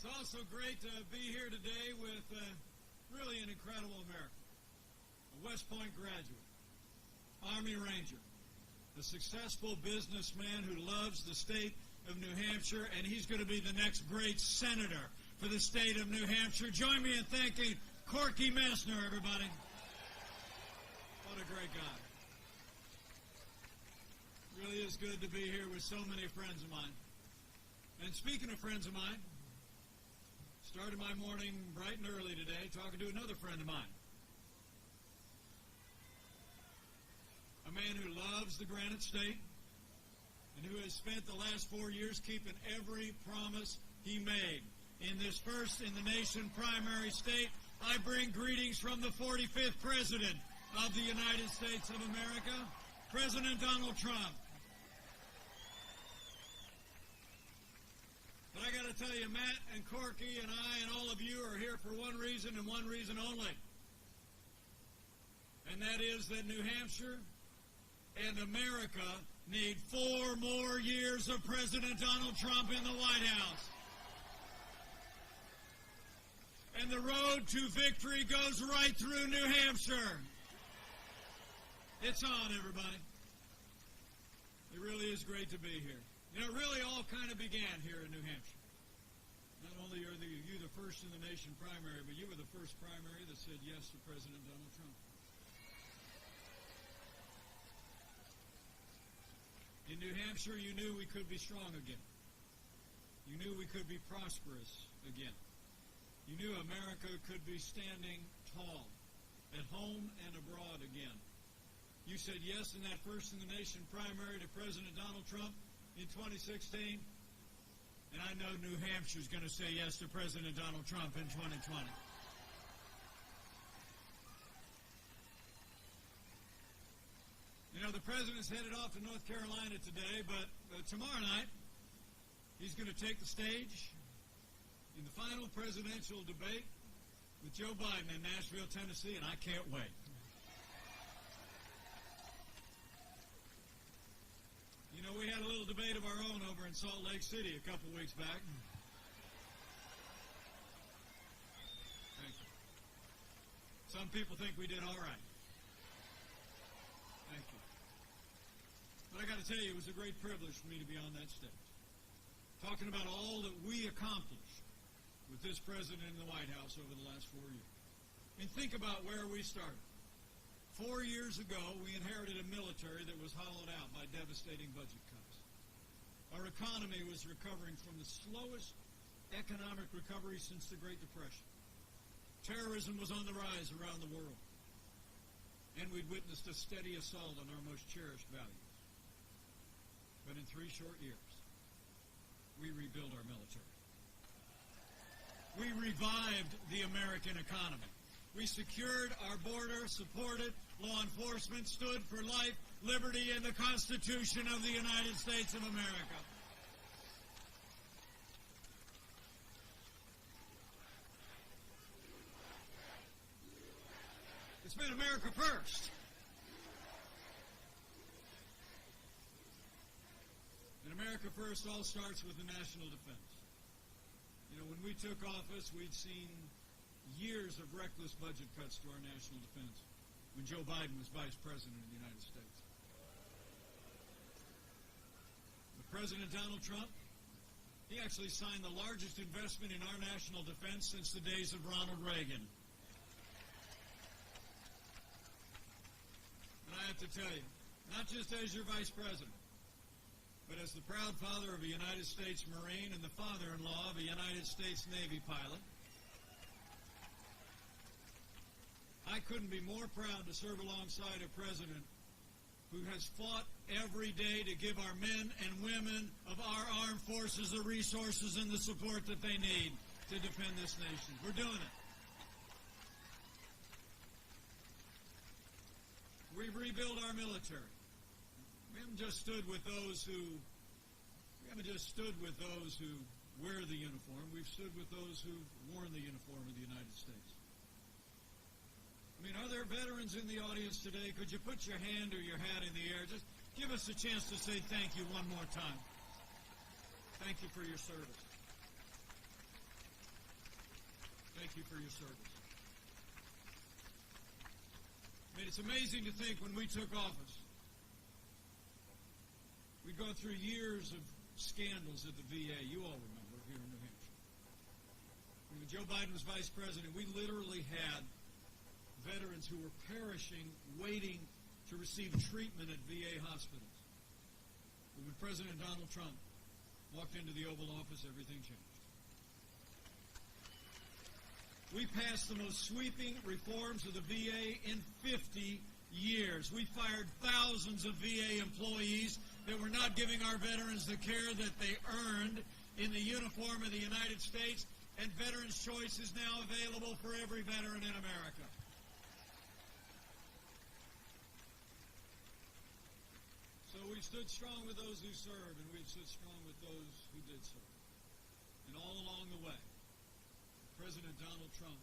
It's also great to be here today with really an incredible American, a West Point graduate, Army Ranger, a successful businessman who loves the state of New Hampshire, and he's going to be the next great senator for the state of New Hampshire. Join me in thanking Corky Messner, everybody. What a great guy. Really is good to be here with so many friends of mine. And speaking of friends of mine, started my morning bright and early today talking to another friend of mine. A man who loves the Granite State and who has spent the last 4 years keeping every promise he made. In this first in the nation primary state, I bring greetings from the 45th President of the United States of America, President Donald Trump. But I got to tell you, Matt and Corky and I and all of you are here for one reason and one reason only. And that is that New Hampshire and America need 4 more years of President Donald Trump in the White House. And the road to victory goes right through New Hampshire. It's on, everybody. It really is great to be here. You know, it really all kind of began here in New Hampshire. Not only are you the first in the nation primary, but you were the first primary that said yes to President Donald Trump. In New Hampshire, you knew we could be strong again. You knew we could be prosperous again. You knew America could be standing tall at home and abroad again. You said yes in that first in the nation primary to President Donald Trump in 2016, and I know New Hampshire's going to say yes to President Donald Trump in 2020. You know, the president's headed off to North Carolina today, but tomorrow night he's going to take the stage in the final presidential debate with Joe Biden in Nashville, Tennessee, and I can't wait. You know, we had a little debate of our own over in Salt Lake City a couple weeks back. Thank you. Some people think we did all right. Thank you. But I got to tell you, it was a great privilege for me to be on that stage, talking about all that we accomplished with this president in the White House over the last 4 years. I mean, think about where we started. 4 years ago, we inherited a military that was hollowed out by devastating budget cuts. Our economy was recovering from the slowest economic recovery since the Great Depression. Terrorism was on the rise around the world. And we'd witnessed a steady assault on our most cherished values. But in 3 short years, we rebuilt our military. We revived the American economy. We secured our border, supported law enforcement, stood for life, liberty, and the Constitution of the United States of America. It's been America first. And America first all starts with the national defense. You know, when we took office, we'd seen years of reckless budget cuts to our national defense when Joe Biden was Vice President of the United States. But President Donald Trump, he actually signed the largest investment in our national defense since the days of Ronald Reagan. And I have to tell you, not just as your Vice President, but as the proud father of a United States Marine and the father-in-law of a United States Navy pilot, I couldn't be more proud to serve alongside a president who has fought every day to give our men and women of our armed forces the resources and the support that they need to defend this nation. We're doing it. We've rebuilt our military. We haven't just stood with those who wear the uniform. We've stood with those who've worn the uniform of the United States. I mean, are there veterans in the audience today? Could you put your hand or your hat in the air? Just give us a chance to say thank you one more time. Thank you for your service. Thank you for your service. I mean, it's amazing to think when we took office, we'd gone through years of scandals at the VA. You all remember here in New Hampshire. When Joe Biden was vice president, we literally had veterans who were perishing waiting to receive treatment at VA hospitals. But when President Donald Trump walked into the Oval Office, everything changed. We passed the most sweeping reforms of the VA in 50 years. We fired thousands of VA employees that were not giving our veterans the care that they earned in the uniform of the United States, and Veterans Choice is now available for every veteran in America. So we stood strong with those who served, and we've stood strong with those who did serve. And all along the way, President Donald Trump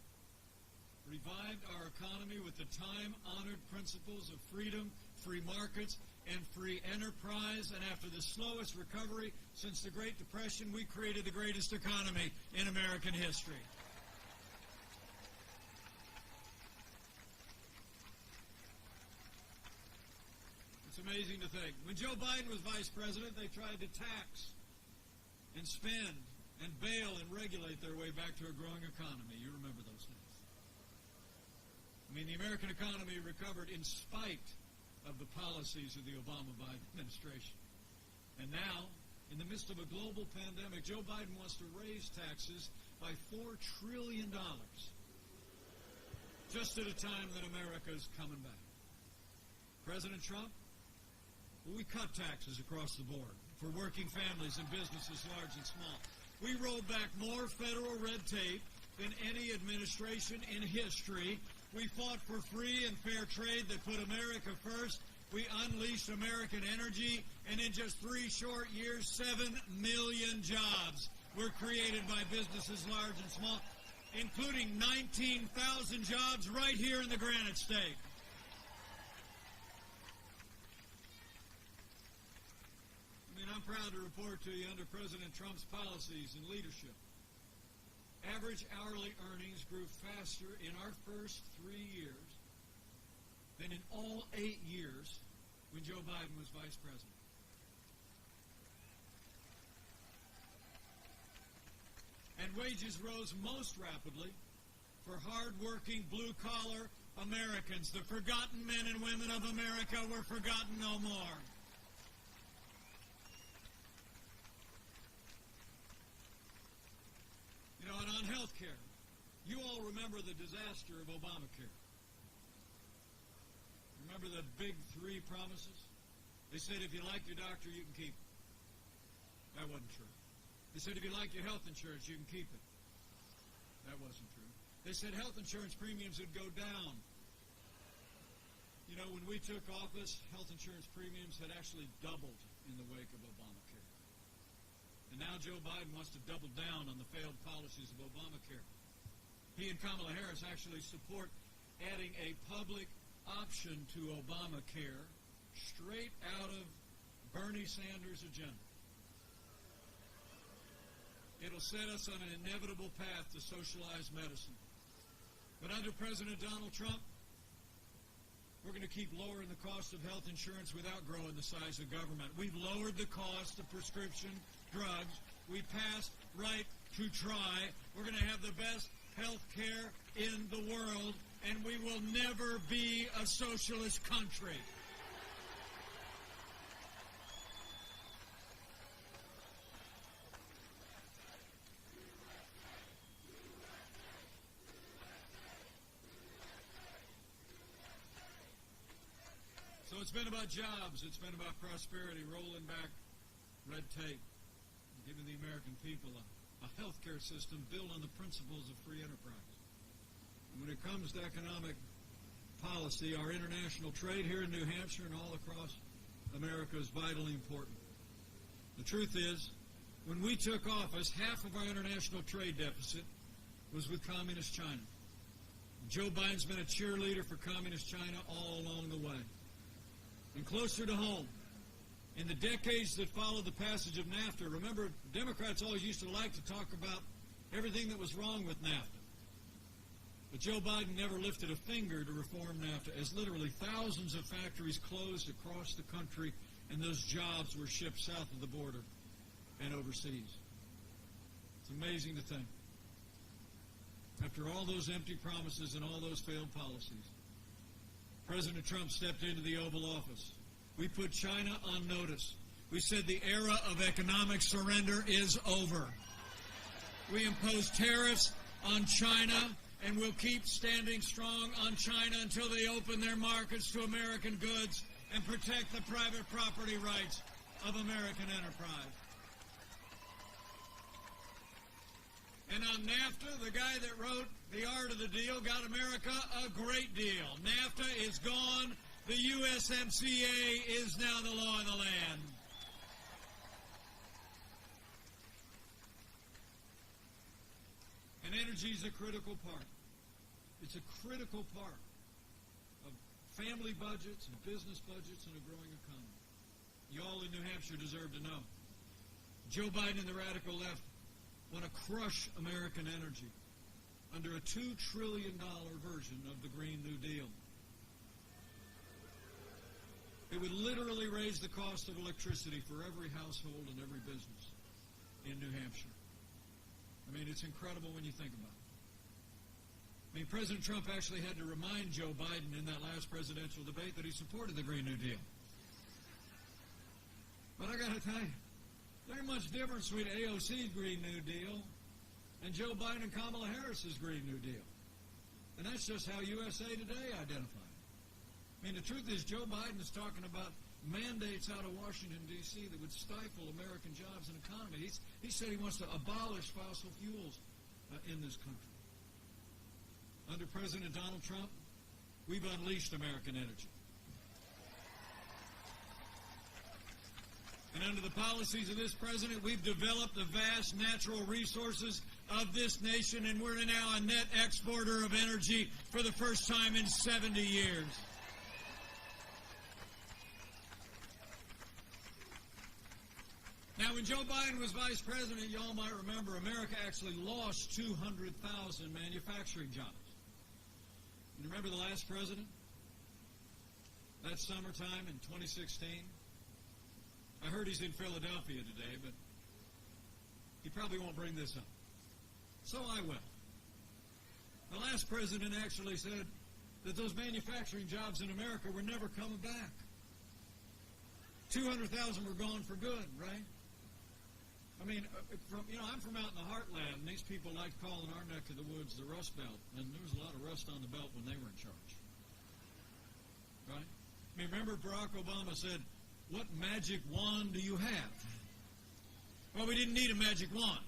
revived our economy with the time-honored principles of freedom, free markets, and free enterprise. And after the slowest recovery since the Great Depression, we created the greatest economy in American history. It's amazing to think. When Joe Biden was vice president, they tried to tax and spend and bail and regulate their way back to a growing economy. You remember those days. I mean, the American economy recovered in spite of the policies of the Obama-Biden administration. And now, in the midst of a global pandemic, Joe Biden wants to raise taxes by $4 trillion just at a time that America is coming back. President Trump, well, we cut taxes across the board for working families and businesses large and small. We rolled back more federal red tape than any administration in history. We fought for free and fair trade that put America first. We unleashed American energy, and in just 3 short years, 7 million jobs were created by businesses large and small, including 19,000 jobs right here in the Granite State. I'm proud to report to you, under President Trump's policies and leadership, average hourly earnings grew faster in our first 3 years than in all 8 years when Joe Biden was vice president. And wages rose most rapidly for hard-working, blue-collar Americans. The forgotten men and women of America were forgotten no more. You know, and on health care, you all remember the disaster of Obamacare. Remember the big 3 promises? They said if you like your doctor, you can keep it. That wasn't true. They said if you like your health insurance, you can keep it. That wasn't true. They said health insurance premiums would go down. You know, when we took office, health insurance premiums had actually doubled in the wake of Obamacare. And now Joe Biden wants to double down on the failed policies of Obamacare. He and Kamala Harris actually support adding a public option to Obamacare straight out of Bernie Sanders' agenda. It'll set us on an inevitable path to socialized medicine. But under President Donald Trump, we're going to keep lowering the cost of health insurance without growing the size of government. We've lowered the cost of prescription drugs. We passed right to try. We're going to have the best health care in the world, and we will never be a socialist country. So it's been about jobs. It's been about prosperity, rolling back red tape, giving the American people a health care system built on the principles of free enterprise. And when it comes to economic policy, our international trade here in New Hampshire and all across America is vitally important. The truth is, when we took office, half of our international trade deficit was with Communist China. Joe Biden's been a cheerleader for Communist China all along the way. And closer to home, in the decades that followed the passage of NAFTA, remember, Democrats always used to like to talk about everything that was wrong with NAFTA. But Joe Biden never lifted a finger to reform NAFTA, as literally thousands of factories closed across the country, and those jobs were shipped south of the border and overseas. It's amazing to think. After all those empty promises and all those failed policies, President Trump stepped into the Oval Office. We put China on notice. We said the era of economic surrender is over. We imposed tariffs on China, and we'll keep standing strong on China until they open their markets to American goods and protect the private property rights of American enterprise. And on NAFTA, the guy that wrote The Art of the Deal got America a great deal. NAFTA is gone. The USMCA is now the law of the land. And energy is a critical part. It's a critical part of family budgets and business budgets and a growing economy. You all in New Hampshire deserve to know. Joe Biden and the radical left want to crush American energy under a $2 trillion version of the Green New Deal. It would literally raise the cost of electricity for every household and every business in New Hampshire. I mean, it's incredible when you think about it. I mean, President Trump actually had to remind Joe Biden in that last presidential debate that he supported the Green New Deal. But I got to tell you, there's much difference between AOC's Green New Deal and Joe Biden and Kamala Harris's Green New Deal. And that's just how USA Today identified it. I mean, the truth is Joe Biden is talking about mandates out of Washington, D.C. that would stifle American jobs and economy. He said he wants to abolish fossil fuels in this country. Under President Donald Trump, we've unleashed American energy. And under the policies of this president, we've developed the vast natural resources of this nation, and we're now a net exporter of energy for the first time in 70 years. Now, when Joe Biden was vice president, you all might remember, America actually lost 200,000 manufacturing jobs. You remember the last president? That summertime in 2016? I heard he's in Philadelphia today, but he probably won't bring this up. So I will. The last president actually said that those manufacturing jobs in America were never coming back. 200,000 were gone for good, right? I mean, I'm from out in the heartland, and these people like calling our neck of the woods the Rust Belt, and there was a lot of rust on the belt when they were in charge. Right? I mean, remember Barack Obama said, "What magic wand do you have?" Well, we didn't need a magic wand.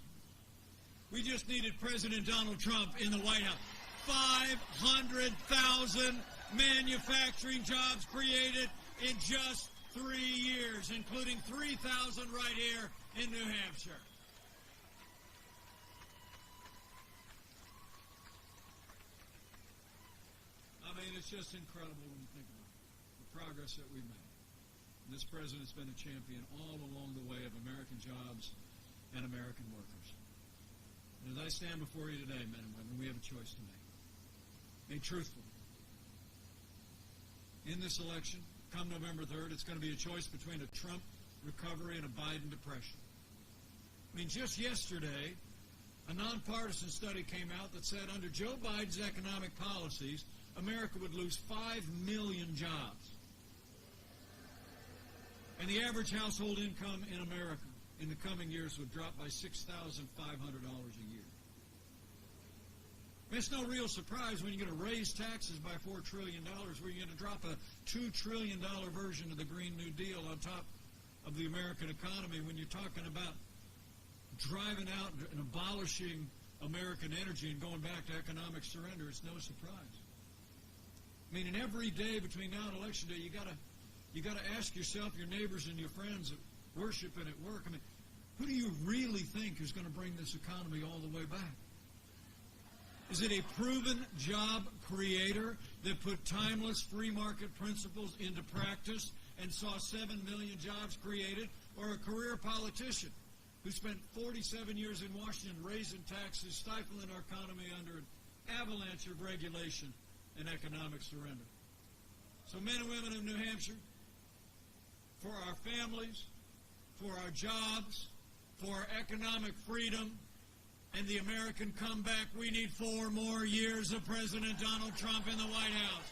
We just needed President Donald Trump in the White House. 500,000 manufacturing jobs created in just 3 years, including 3,000 right here in New Hampshire. I mean, it's just incredible when you think about it, the progress that we've made. And this president's been a champion all along the way of American jobs and American workers. And as I stand before you today, men and women, we have a choice to make. Be truthful. In this election, come November 3rd, it's going to be a choice between a Trump recovery and a Biden depression. I mean, just yesterday, a nonpartisan study came out that said under Joe Biden's economic policies, America would lose 5 million jobs. And the average household income in America in the coming years would drop by $6,500 a year. It's no real surprise when you're going to raise taxes by $4 trillion, where you're going to drop a $2 trillion version of the Green New Deal on top of the American economy when you're talking about driving out and abolishing American energy and going back to economic surrender. It's no surprise. I mean, in every day between now and Election Day, you got to ask yourself, your neighbors and your friends at worship and at work, I mean, who do you really think is going to bring this economy all the way back? Is it a proven job creator that put timeless free market principles into practice and saw 7 million jobs created, or a career politician who spent 47 years in Washington raising taxes, stifling our economy under avalanche of regulation and economic surrender. So men and women of New Hampshire, for our families, for our jobs, for our economic freedom, and the American comeback, we need 4 more years of President Donald Trump in the White House.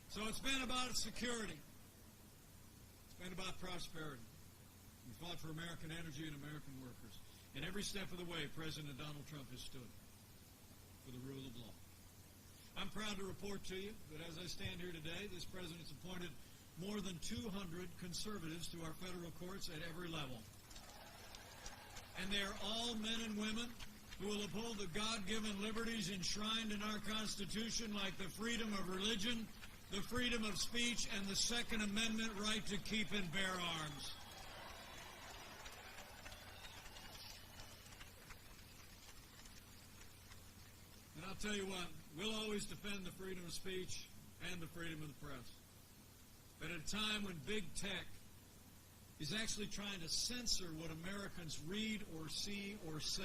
So it's been about security. It's been about prosperity. We fought for American energy and American workers. And every step of the way, President Donald Trump has stood for the rule of law. I'm proud to report to you that as I stand here today, this president's appointed more than 200 conservatives to our federal courts at every level. And they are all men and women who will uphold the God-given liberties enshrined in our Constitution, like the freedom of religion, the freedom of speech, and the Second Amendment right to keep and bear arms. And I'll tell you what, we'll always defend the freedom of speech and the freedom of the press. But at a time when big tech is actually trying to censor what Americans read or see or say,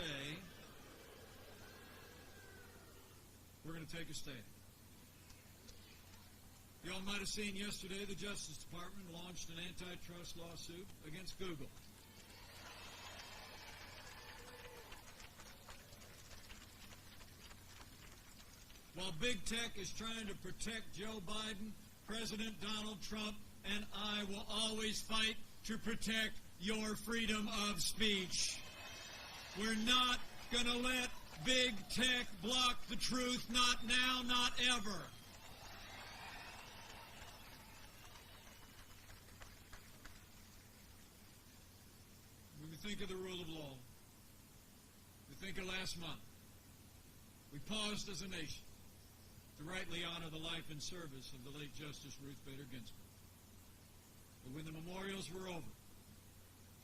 we're going to take a stand. You all might have seen yesterday the Justice Department launched an antitrust lawsuit against Google. While big tech is trying to protect Joe Biden, President Donald Trump and I will always fight to protect your freedom of speech. We're not going to let big tech block the truth, not now, not ever. When we think of the rule of law, we think of last month. We paused as a nation to rightly honor the life and service of the late Justice Ruth Bader Ginsburg. But when the memorials were over,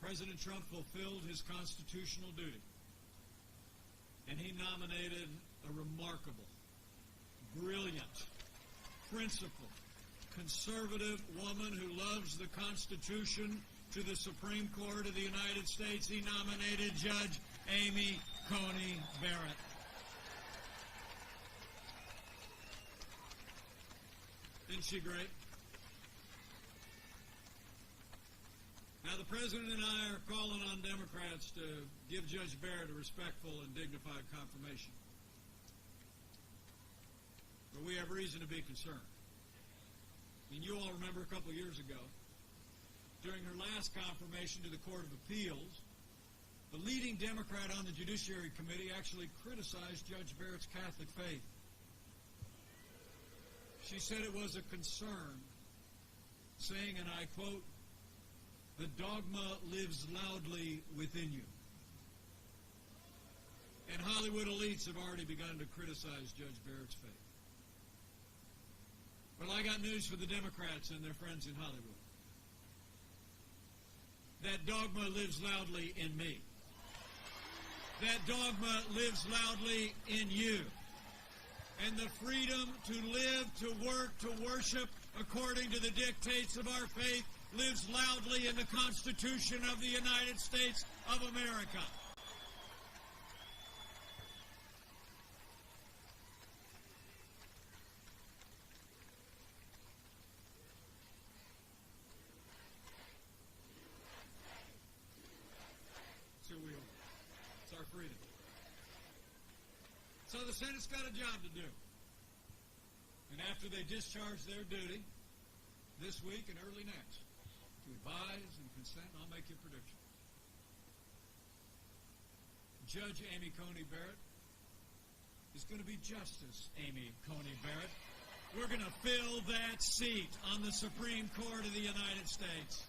President Trump fulfilled his constitutional duty, and he nominated a remarkable, brilliant, principled, conservative woman who loves the Constitution to the Supreme Court of the United States. He nominated Judge Amy Coney Barrett. Isn't she great? Now, the President and I are calling on Democrats to give Judge Barrett a respectful and dignified confirmation. But we have reason to be concerned. I mean, you all remember a couple of years ago, during her last confirmation to the Court of Appeals, the leading Democrat on the Judiciary Committee actually criticized Judge Barrett's Catholic faith. She said it was a concern, saying, and I quote, "The dogma lives loudly within you." And Hollywood elites have already begun to criticize Judge Barrett's faith. Well, I got news for the Democrats and their friends in Hollywood. That dogma lives loudly in me. That dogma lives loudly in you. And the freedom to live, to work, to worship according to the dictates of our faith lives loudly in the Constitution of the United States of America. So we are. It's our freedom. So the Senate's got a job to do. And after they discharge their duty this week and early next, to advise and consent, I'll make you a prediction. Judge Amy Coney Barrett is going to be Justice Amy Coney Barrett. We're going to fill that seat on the Supreme Court of the United States.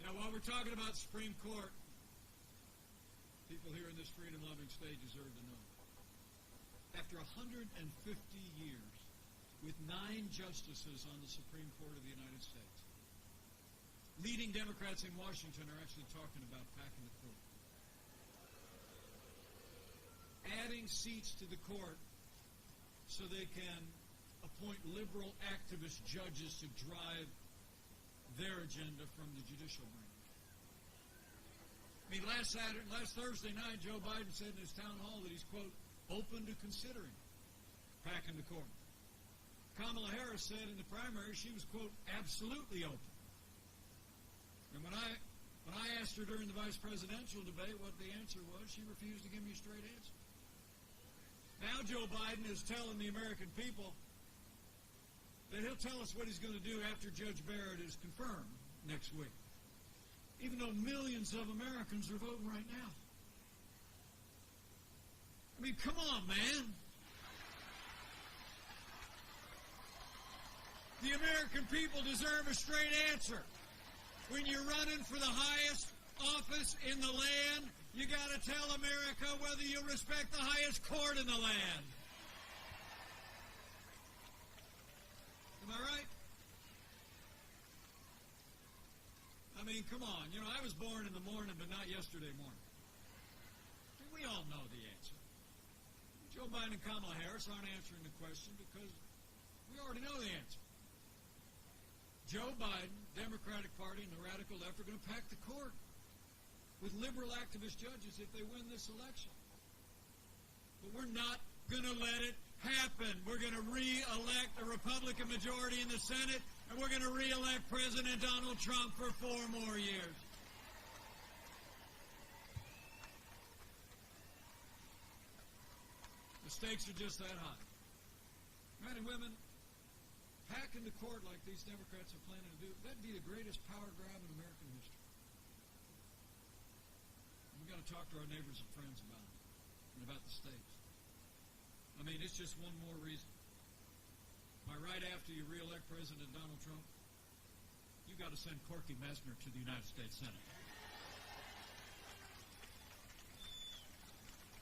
Now, while we're talking about Supreme Court, people here in this freedom-loving state deserve to know. After 150 years, with 9 justices on the Supreme Court of the United States, leading Democrats in Washington are actually talking about packing the court. Adding seats to the court so they can appoint liberal activist judges to drive their agenda from the judicial branch. I mean, last Thursday night, Joe Biden said in his town hall that he's, quote, open to considering packing the court. Kamala Harris said in the primary she was, quote, absolutely open. And when I asked her during the vice presidential debate what the answer was, she refused to give me a straight answer. Now Joe Biden is telling the American people that he'll tell us what he's going to do after Judge Barrett is confirmed next week, even though millions of Americans are voting right now. I mean, come on, man. The American people deserve a straight answer. When you're running for the highest office in the land, you got to tell America whether you respect the highest court in the land. Am I right? I mean, come on. You know, I was born in the morning, but not yesterday morning. We all know the answer. Joe Biden and Kamala Harris aren't answering the question because we already know the answer. Joe Biden, Democratic Party, and the radical left are going to pack the court with liberal activist judges if they win this election. But we're not going to let it happen. We're going to re-elect a Republican majority in the Senate, and we're going to re-elect President Donald Trump for 4 more years. The stakes are just that high. Men and women, packing the court like these Democrats are planning to do, that'd be the greatest power grab in American history. We've got to talk to our neighbors and friends about it and about the stakes. I mean, it's just one more reason why right after you re-elect President Donald Trump, you got to send Corky Messner to the United States Senate.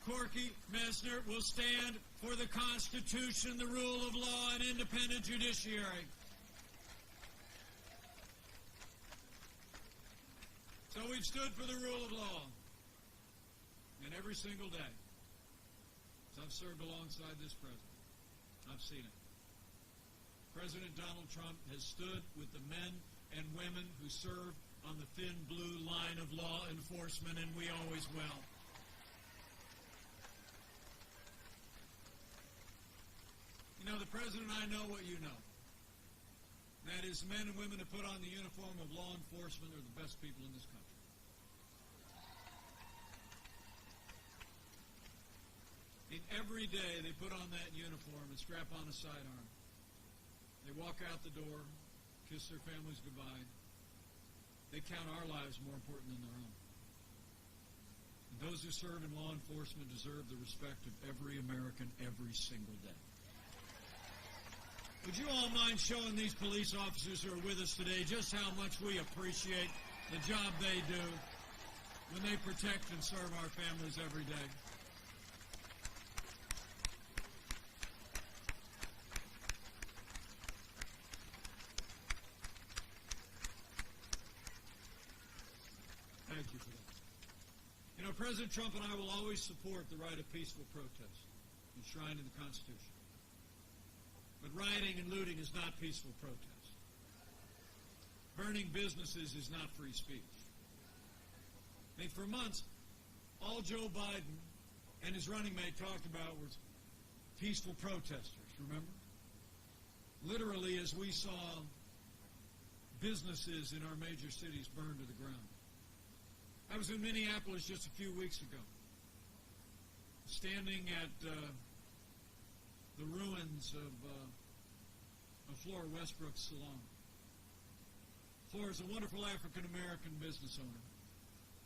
Corky Messner will stand for the Constitution, the rule of law, and independent judiciary. So we've stood for the rule of law. And every single day, as I've served alongside this president, I've seen it. President Donald Trump has stood with the men and women who serve on the thin blue line of law enforcement, and we always will. You know, the president and I know what you know. That is, men and women who put on the uniform of law enforcement are the best people in this country. And every day they put on that uniform and strap on a sidearm. They walk out the door, kiss their families goodbye. They count our lives more important than their own. And those who serve in law enforcement deserve the respect of every American every single day. Would you all mind showing these police officers who are with us today just how much we appreciate the job they do when they protect and serve our families every day? Thank you for that. You know, President Trump and I will always support the right of peaceful protest enshrined in the Constitution. But rioting and looting is not peaceful protest. Burning businesses is not free speech. I mean, for months, all Joe Biden and his running mate talked about was peaceful protesters, remember? Literally, as we saw businesses in our major cities burned to the ground. I was in Minneapolis just a few weeks ago, standing at the ruins of Flora Westbrook's salon. Flora is a wonderful African-American business owner.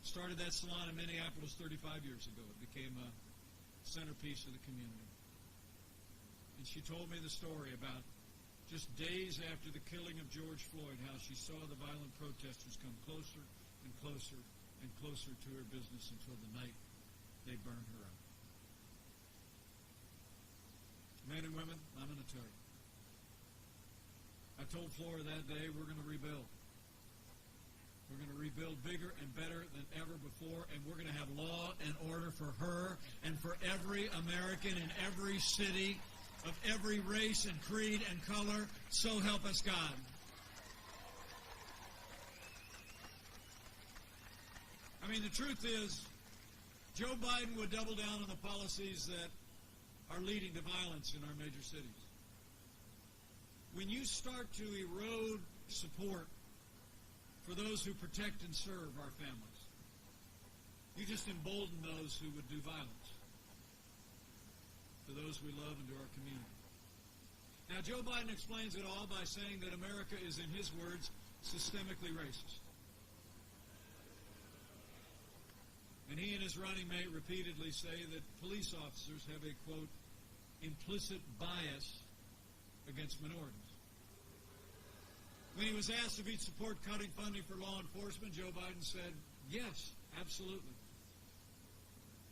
Started that salon in Minneapolis 35 years ago. It became a centerpiece of the community. And she told me the story about just days after the killing of George Floyd, how she saw the violent protesters come closer and closer and closer to her business until the night they burned her out. Men and women, I'm going to tell you. I told Flora that day we're going to rebuild. We're going to rebuild bigger and better than ever before, and we're going to have law and order for her and for every American in every city of every race and creed and color. So help us God. I mean, the truth is, Joe Biden would double down on the policies that are leading to violence in our major cities. When you start to erode support for those who protect and serve our families, you just embolden those who would do violence to those we love and to our community. Now, Joe Biden explains it all by saying that America is, in his words, systemically racist. And he and his running mate repeatedly say that police officers have a, quote, implicit bias against minorities. When he was asked if he'd support cutting funding for law enforcement, Joe Biden said, yes, absolutely.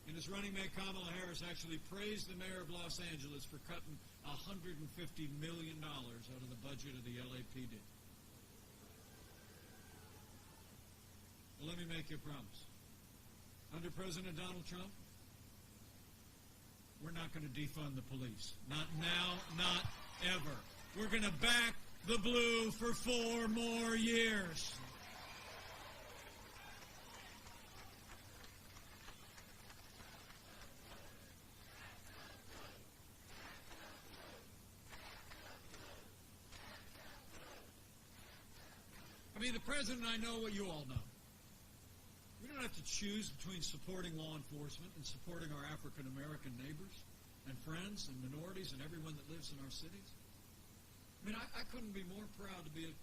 And his running mate Kamala Harris actually praised the mayor of Los Angeles for cutting $150 million out of the budget of the LAPD. Well, let me make you a promise. Under President Donald Trump, we're not going to defund the police. Not now, not ever. We're going to back the blue for 4 more years. I mean, the president and I know what you all know. We don't have to choose between supporting law enforcement and supporting our African American neighbors and friends and minorities and everyone that lives in our cities. I mean, I couldn't be more proud to be a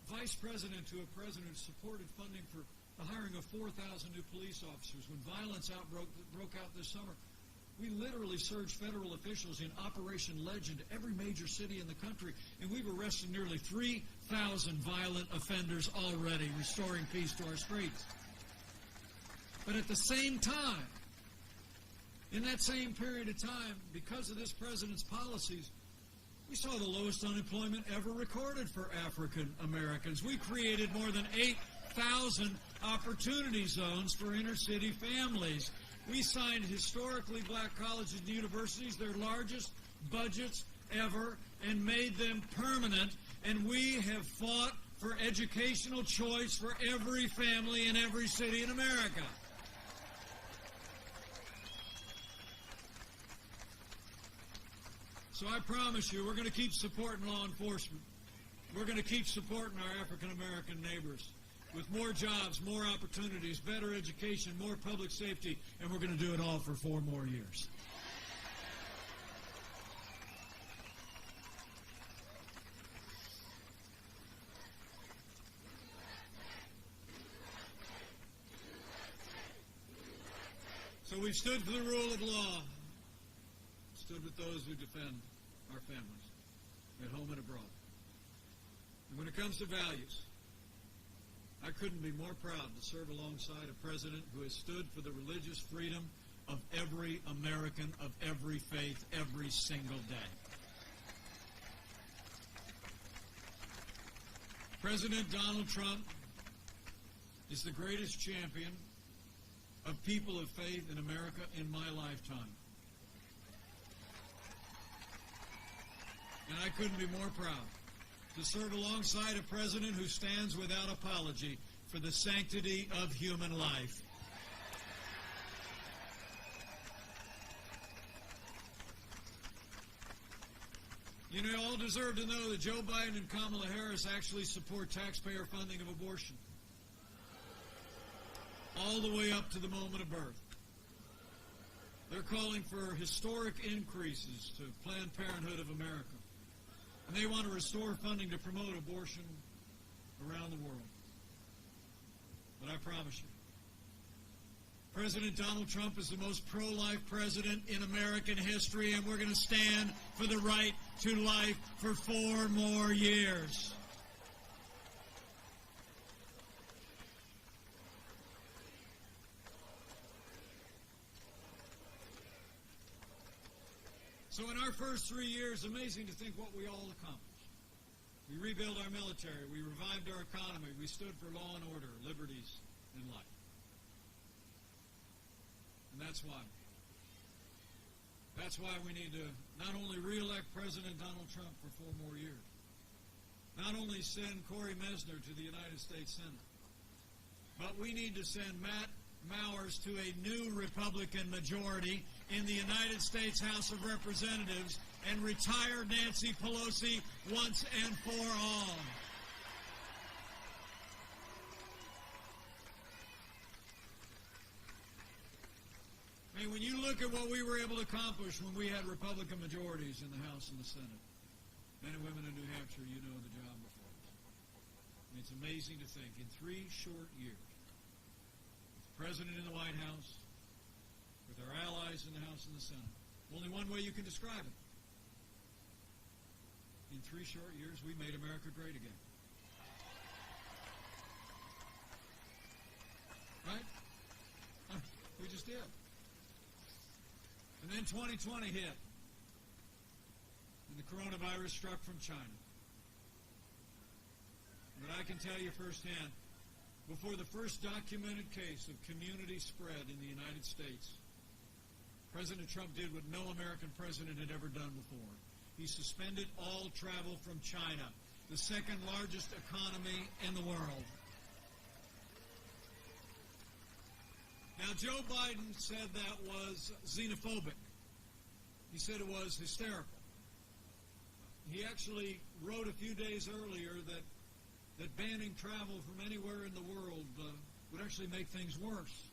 vice president to a president who supported funding for the hiring of 4,000 new police officers. When violence broke out this summer, we literally surged federal officials in Operation Legend to every major city in the country, and we've arrested nearly 3,000 violent offenders already, restoring peace to our streets. But at the same time, in that same period of time, because of this president's policies, we saw the lowest unemployment ever recorded for African Americans. We created more than 8,000 opportunity zones for inner-city families. We signed historically black colleges and universities, their largest budgets ever, and made them permanent. And we have fought for educational choice for every family in every city in America. So I promise you, we're going to keep supporting law enforcement. We're going to keep supporting our African American neighbors with more jobs, more opportunities, better education, more public safety, and we're going to do it all for 4 more years. So we've stood for the rule of law, stood with those who defend our families at home and abroad. And when it comes to values, I couldn't be more proud to serve alongside a president who has stood for the religious freedom of every American of every faith every single day. President Donald Trump is the greatest champion of people of faith in America in my lifetime. And I couldn't be more proud to serve alongside a president who stands without apology for the sanctity of human life. You know, you all deserve to know that Joe Biden and Kamala Harris actually support taxpayer funding of abortion, all the way up to the moment of birth. They're calling for historic increases to Planned Parenthood of America. And they want to restore funding to promote abortion around the world. But I promise you, President Donald Trump is the most pro-life president in American history, and we're going to stand for the right to life for 4 more years. So in our first 3 years, amazing to think what we all accomplished. We rebuilt our military. We revived our economy. We stood for law and order, liberties, and life. And that's why. That's why we need to not only re-elect President Donald Trump for 4 more years, not only send Cory Mesner to the United States Senate, but we need to send Matt Mowers to a new Republican majority in the United States House of Representatives and retire Nancy Pelosi once and for all. I mean, when you look at what we were able to accomplish when we had Republican majorities in the House and the Senate, men and women in New Hampshire, you know the job before us. I mean, it's amazing to think, in 3 short years, with the President in the White House, with our allies in the House and the Senate, only one way you can describe it. In 3 short years, we made America great again. Right? We just did. And then 2020 hit, and the coronavirus struck from China. But I can tell you firsthand, before the first documented case of community spread in the United States, President Trump did what no American president had ever done before. He suspended all travel from China, the second largest economy in the world. Now, Joe Biden said that was xenophobic. He said it was hysterical. He actually wrote a few days earlier that banning travel from anywhere in the world would actually make things worse.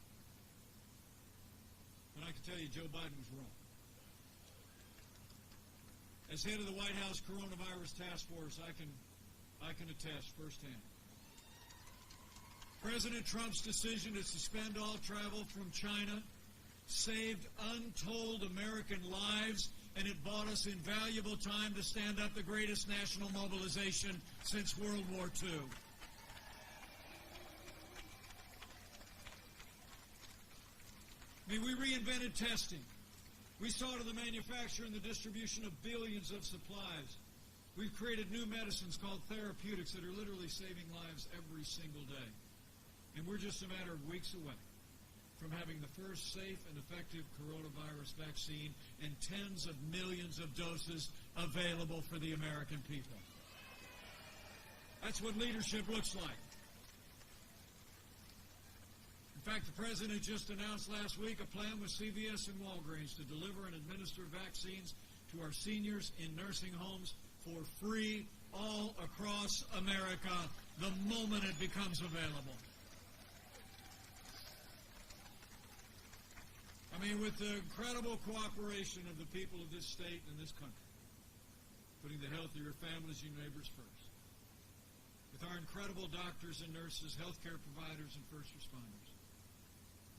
And I can tell you, Joe Biden was wrong. As head of the White House Coronavirus Task Force, I can attest firsthand. President Trump's decision to suspend all travel from China saved untold American lives, and it bought us invaluable time to stand up the greatest national mobilization since World War II. I mean, we reinvented testing. We saw to the manufacture and the distribution of billions of supplies. We've created new medicines called therapeutics that are literally saving lives every single day. And we're just a matter of weeks away from having the first safe and effective coronavirus vaccine and tens of millions of doses available for the American people. That's what leadership looks like. In fact, the President just announced last week a plan with CVS and Walgreens to deliver and administer vaccines to our seniors in nursing homes for free all across America the moment it becomes available. I mean, with the incredible cooperation of the people of this state and this country, putting the health of your families and your neighbors first, with our incredible doctors and nurses, healthcare providers, and first responders,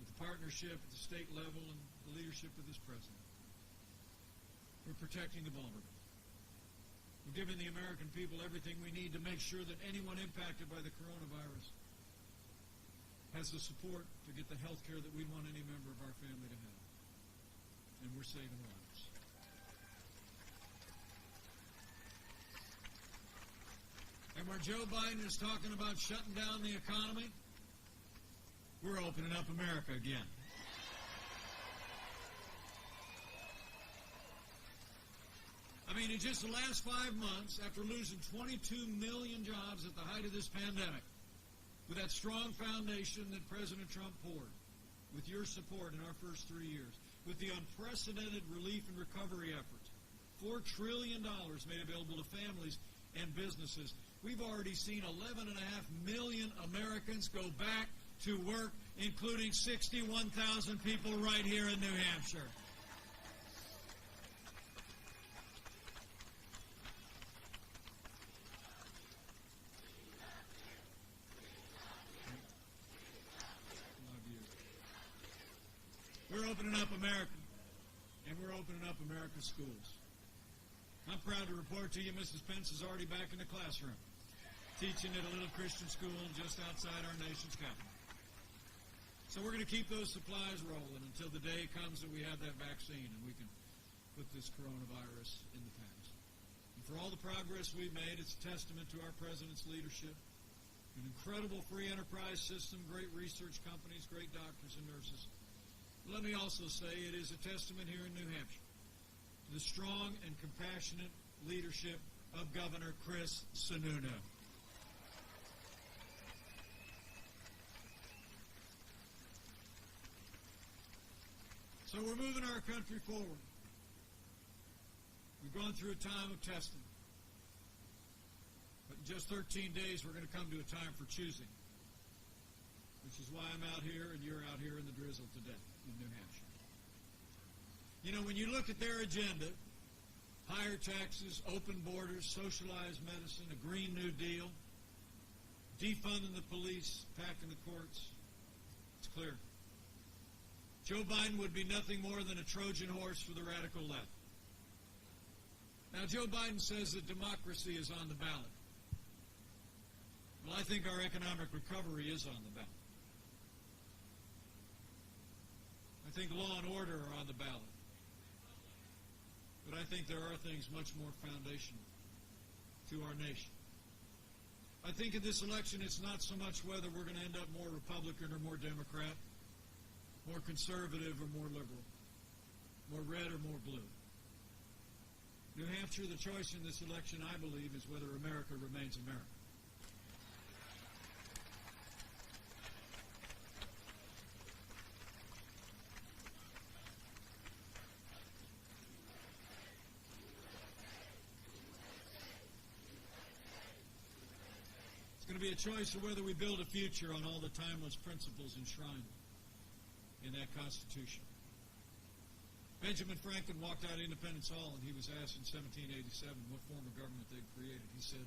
with the partnership at the state level and the leadership of this president, we're protecting the vulnerable. We're giving the American people everything we need to make sure that anyone impacted by the coronavirus has the support to get the health care that we want any member of our family to have. And we're saving lives. And where Joe Biden is talking about shutting down the economy, we're opening up America again. I mean, in just the last 5 months, after losing 22 million jobs at the height of this pandemic, with that strong foundation that President Trump poured, with your support in our first 3 years, with the unprecedented relief and recovery efforts, $4 trillion made available to families and businesses, we've already seen 11.5 million Americans go back to work, including 61,000 people right here in New Hampshire. We're opening up America, and we're opening up America's schools. I'm proud to report to you Mrs. Pence is already back in the classroom, teaching at a little Christian school just outside our nation's capital. So we're going to keep those supplies rolling until the day comes that we have that vaccine and we can put this coronavirus in the past. And For all the progress we've made, it's a testament to our President's leadership, an incredible free enterprise system, great research companies, great doctors and nurses. Let me also say it is a testament here in New Hampshire to the strong and compassionate leadership of Governor Chris Sununu. So we're moving our country forward. We've gone through a time of testing. But in just 13 days, we're going to come to a time for choosing, which is why I'm out here and you're out here in the drizzle today in New Hampshire. You know, when you look at their agenda, higher taxes, open borders, socialized medicine, a Green New Deal, defunding the police, packing the courts, it's clear. Joe Biden would be nothing more than a Trojan horse for the radical left. Now, Joe Biden says that democracy is on the ballot. Well, I think our economic recovery is on the ballot. I think law and order are on the ballot. But I think there are things much more foundational to our nation. I think in this election it's not so much whether we're going to end up more Republican or more Democrat, more conservative or more liberal, more red or more blue. New Hampshire, the choice in this election, I believe, is whether America remains America. It's going to be a choice of whether we build a future on all the timeless principles enshrined in that Constitution. Benjamin Franklin walked out of Independence Hall and he was asked in 1787 what form of government they'd created. He said,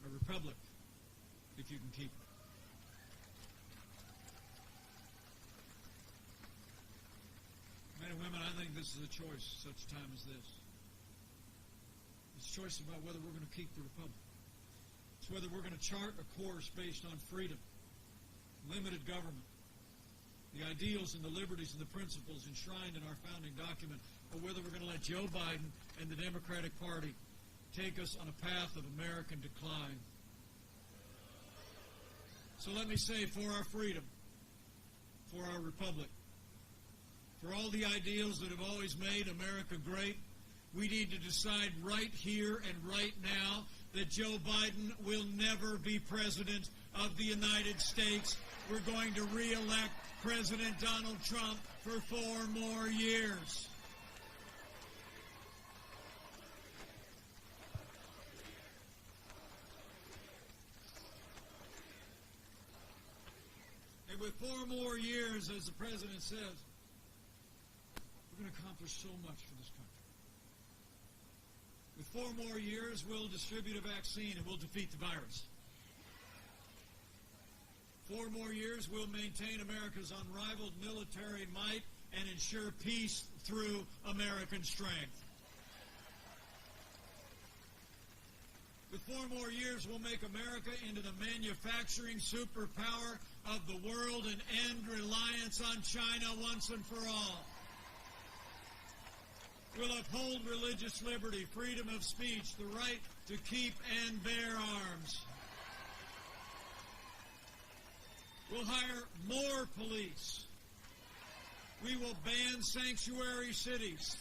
a republic, if you can keep it. Men and women, I think this is a choice such a time as this. It's a choice about whether we're going to keep the republic. It's whether we're going to chart a course based on freedom, limited government, the ideals and the liberties and the principles enshrined in our founding document, or whether we're going to let Joe Biden and the Democratic Party take us on a path of American decline. So let me say, for our freedom, for our republic, for all the ideals that have always made America great, we need to decide right here and right now that Joe Biden will never be president of the United States. We're going to re-elect President Donald Trump for 4 more years. And with 4 more years, as the President says, we're going to accomplish so much for this country. With 4 more years, we'll distribute a vaccine and we'll defeat the virus. 4 more years, we'll maintain America's unrivaled military might and ensure peace through American strength. With 4 more years, we'll make America into the manufacturing superpower of the world and end reliance on China once and for all. We'll uphold religious liberty, freedom of speech, the right to keep and bear arms. We'll hire more police. We will ban sanctuary cities.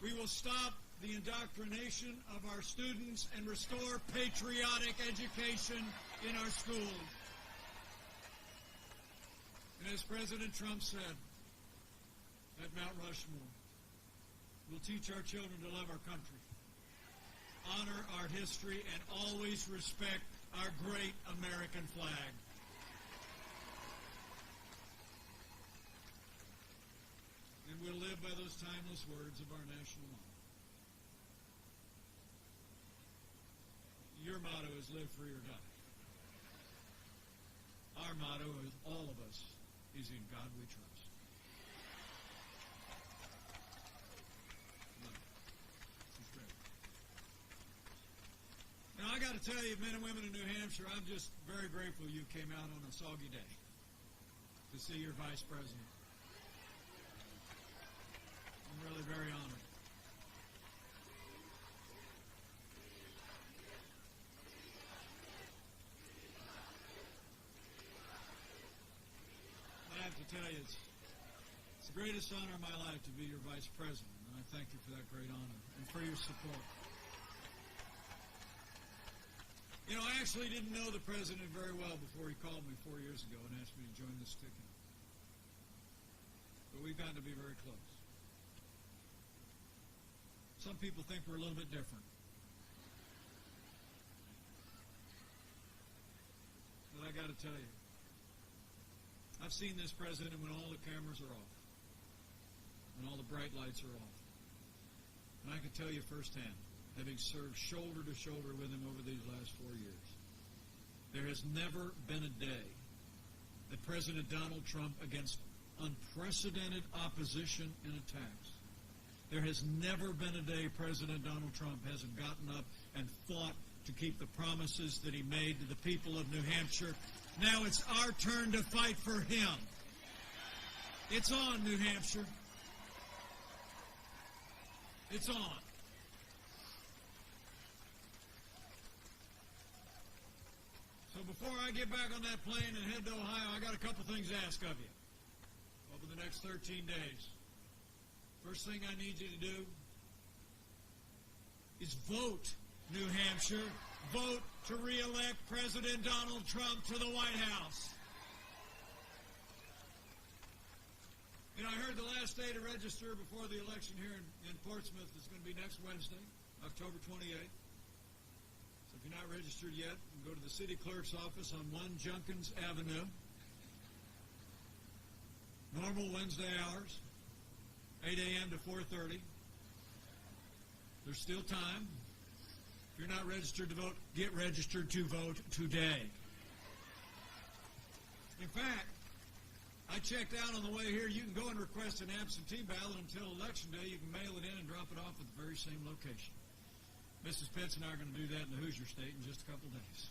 We will stop the indoctrination of our students and restore patriotic education in our schools. And as President Trump said at Mount Rushmore, we'll teach our children to love our country, honor our history, and always respect our great American flag. And we'll live by those timeless words of our national motto. Your motto is live free or die. Our motto is all of us is in God we trust. Now, I got to tell you, men and women in New Hampshire, I'm just very grateful you came out on a soggy day to see your vice president. I'm really very honored. tell you, it's the greatest honor of my life to be your vice president, and I thank you for that great honor and for your support. You know, I actually didn't know the president very well before he called me 4 years ago and asked me to join this ticket. But we've gotten to be very close. Some people think we're a little bit different. But I got to tell you, I've seen this president when all the cameras are off, when all the bright lights are off. And I can tell you firsthand, having served shoulder to shoulder with him over these last 4 years, there has never been a day that President Donald Trump, against unprecedented opposition and attacks, there has never been a day President Donald Trump hasn't gotten up and fought to keep the promises that he made to the people of New Hampshire. Now it's our turn to fight for him. It's on, New Hampshire. It's on. So before I get back on that plane and head to Ohio, I got a couple things to ask of you over the next 13 days. First thing I need you to do is vote, New Hampshire. Vote to re-elect President Donald Trump to the White House. You know, I heard the last day to register before the election here in Portsmouth is going to be next Wednesday, October 28th. So if you're not registered yet, you can go to the city clerk's office on 1 Junkins Avenue. Normal Wednesday hours, 8 a.m. to 4:30. There's still time. If you're not registered to vote, get registered to vote today. In fact, I checked out on the way here. You can go and request an absentee ballot until Election Day. You can mail it in and drop it off at the very same location. Mrs. Pence and I are going to do that in the Hoosier State in just a couple days.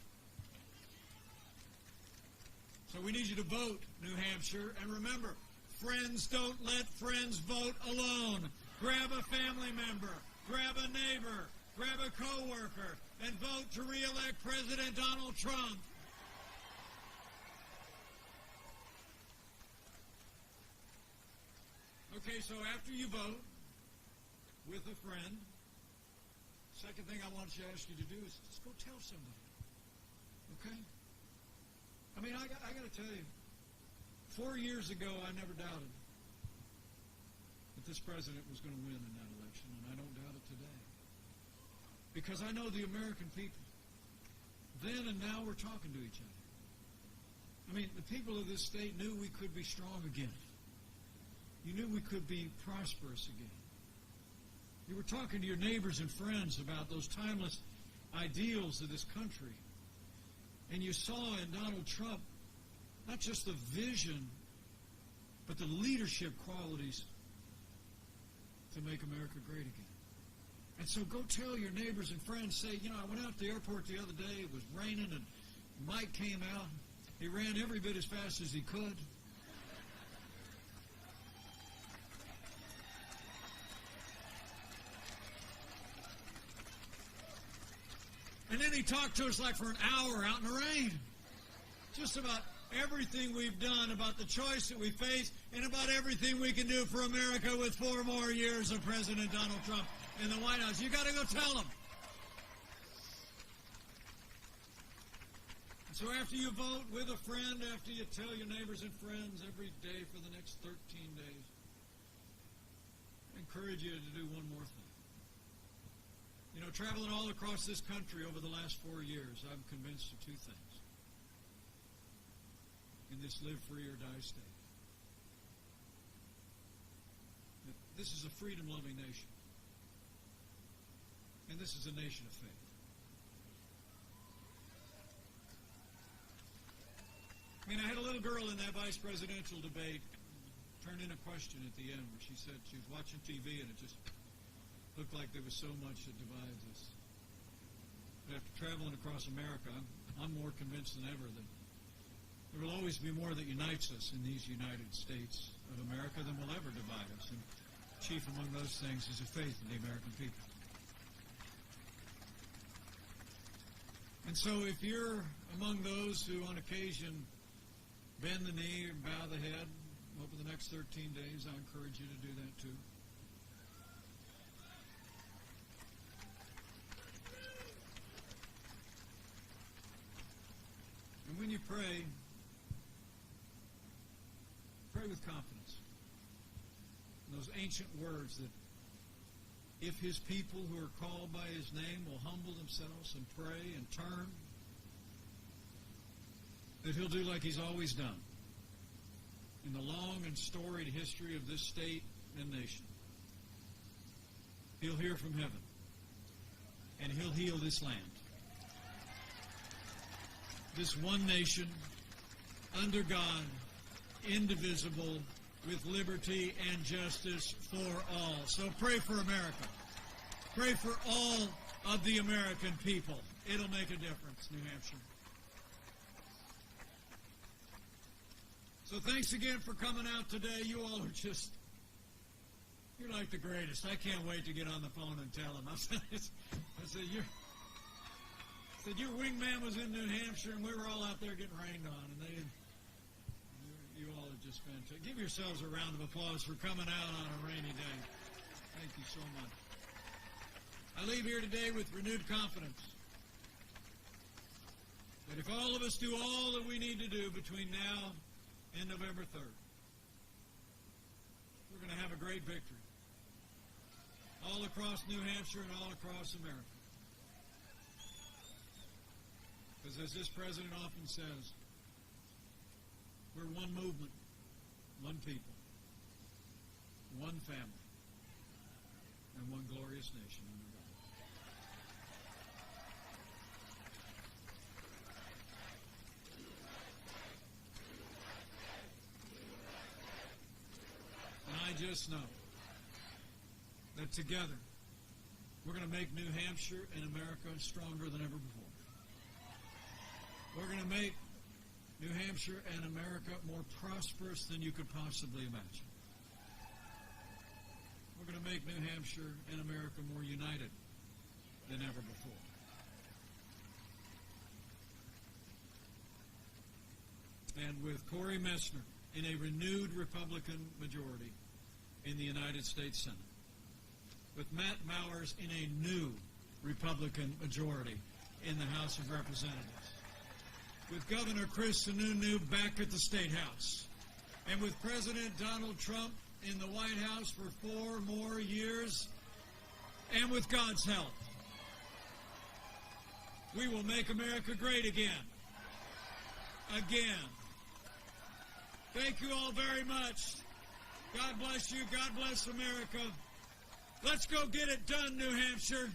So we need you to vote, New Hampshire. And remember, friends don't let friends vote alone. Grab a family member, grab a neighbor, grab a co-worker, and vote to re-elect President Donald Trump. Okay, so after you vote with a friend, second thing I want to ask you to do is just go tell somebody. Okay? I mean, I got to tell you, 4 years ago, I never doubted that this president was going to win in that election, and I don't doubt it today. Because I know the American people. Then and now we're talking to each other. I mean, the people of this state knew we could be strong again. You knew we could be prosperous again. You were talking to your neighbors and friends about those timeless ideals of this country. And you saw in Donald Trump not just the vision, but the leadership qualities to make America great again. And so go tell your neighbors and friends, say, you know, I went out to the airport the other day, it was raining, and Mike came out. He ran every bit as fast as he could. And then he talked to us like for an hour out in the rain. Just about everything we've done, about the choice that we face, and about everything we can do for America with 4 more years of President Donald Trump in the White House. You got to go tell them. So after you vote with a friend, after you tell your neighbors and friends every day for the next 13 days, I encourage you to do one more thing. You know, traveling all across this country over the last 4 years, I'm convinced of 2 things in this live free or die state. That this is a freedom-loving nation. And this is a nation of faith. I mean, I had a little girl in that vice presidential debate turn in a question at the end where she said she was watching TV and it just looked like there was so much that divides us. But after traveling across America, I'm more convinced than ever that there will always be more that unites us in these United States of America than will ever divide us. And chief among those things is a faith in the American people. And so if you're among those who on occasion bend the knee or bow the head, over the next 13 days, I encourage you to do that too. And when you pray with confidence. Those ancient words that if his people who are called by his name will humble themselves and pray and turn, that he'll do like he's always done in the long and storied history of this state and nation. He'll hear from heaven, and he'll heal this land. This one nation, under God, indivisible, with liberty and justice for all. So pray for America. Pray for all of the American people. It'll make a difference, New Hampshire. So thanks again for coming out today. You all are just, you're like the greatest. I can't wait to get on the phone and tell them. I said, your wingman was in New Hampshire, and we were all out there getting rained on, and they didn't. You all are just fantastic. Give yourselves a round of applause for coming out on a rainy day. Thank you so much. I leave here today with renewed confidence that if all of us do all that we need to do between now and November 3rd, we're going to have a great victory all across New Hampshire and all across America. Because as this president often says, we're one movement, one people, one family, and one glorious nation under God. And I just know that together we're going to make New Hampshire and America stronger than ever before. We're going to make New Hampshire and America more prosperous than you could possibly imagine. We're going to make New Hampshire and America more united than ever before. And with Cory Messner in a renewed Republican majority in the United States Senate, with Matt Mowers in a new Republican majority in the House of Representatives, with Governor Chris Sununu back at the State House, and with President Donald Trump in the White House for 4 more years, and with God's help, we will make America great again. Again. Thank you all very much. God bless you. God bless America. Let's go get it done, New Hampshire.